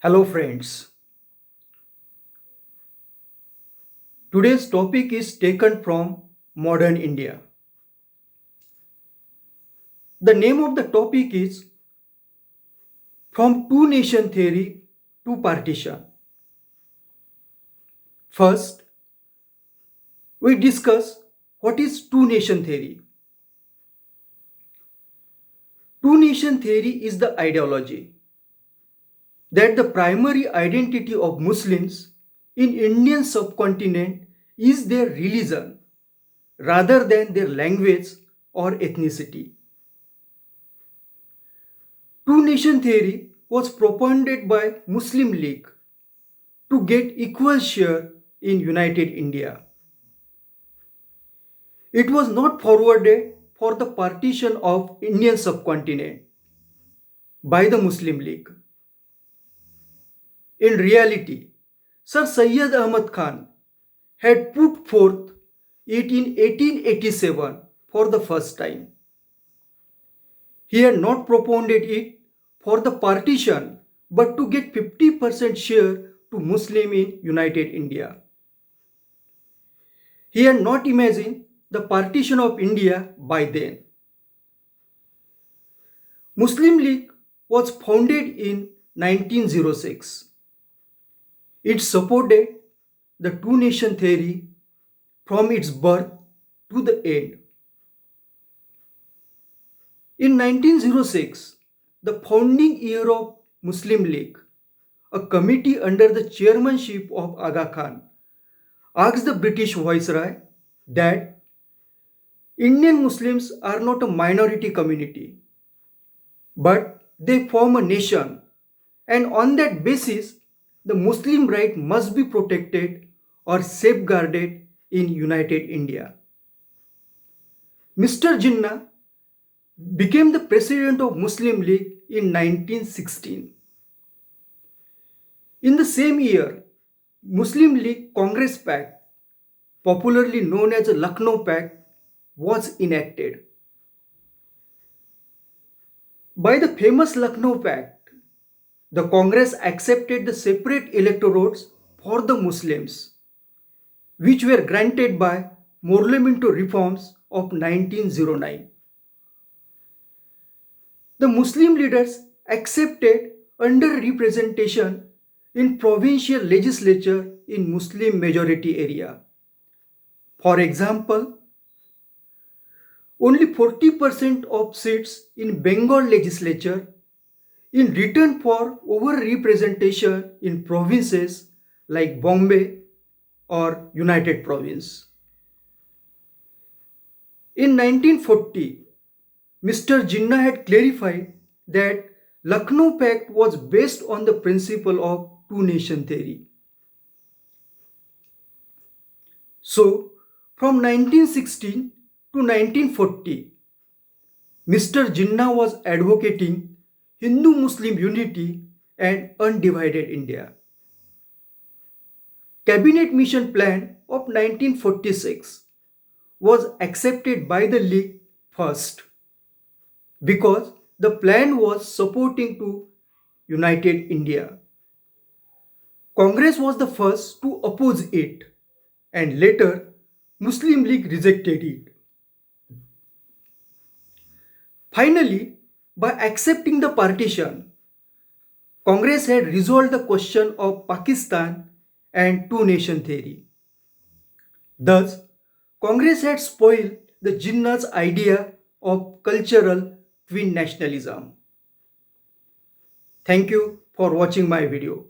Hello, friends. Today's topic is taken from modern India. The name of the topic is From Two Nation Theory to Partition. First, we discuss what is two nation theory. Two nation theory is the ideology that the primary identity of Muslims in Indian subcontinent is their religion rather than their language or ethnicity. Two nation theory was propounded by Muslim League to get equal share in United India. It was not forwarded for the partition of Indian subcontinent by the Muslim League. In reality, Sir Syed Ahmad Khan had put forth it in 1887 for the first time. He had not propounded it for the partition but to get 50% share to Muslim in United India. He had not imagined the partition of India by then. Muslim League was founded in 1906. It supported the two nation theory from its birth to the end. In 1906, the founding year of Muslim League, a committee under the chairmanship of Aga Khan asked the British Viceroy that Indian Muslims are not a minority community, but they form a nation, and on that basis, the Muslim right must be protected or safeguarded in United India. Mr. Jinnah became the president of Muslim League in 1916. In the same year, Muslim League Congress Pact, popularly known as the Lucknow Pact, was enacted. By the famous Lucknow Pact, the Congress accepted the separate electorates for the Muslims, which were granted by Morlamento reforms of 1909. The Muslim leaders accepted underrepresentation in provincial legislature in Muslim majority area. For example, only 40% of seats in Bengal legislature in return for overrepresentation in provinces like Bombay or United Province. In 1940, Mr. Jinnah had clarified that Lucknow Pact was based on the principle of two nation theory. So, from 1916 to 1940, Mr. Jinnah was advocating Hindu-Muslim unity and undivided India. Cabinet Mission Plan of 1946 was accepted by the League first because the plan was supporting to United India. Congress was the first to oppose it and later Muslim League rejected it. Finally, by accepting the partition, Congress had resolved the question of Pakistan and two nation theory. Thus, Congress had spoiled the Jinnah's idea of cultural twin nationalism. Thank you for watching my video.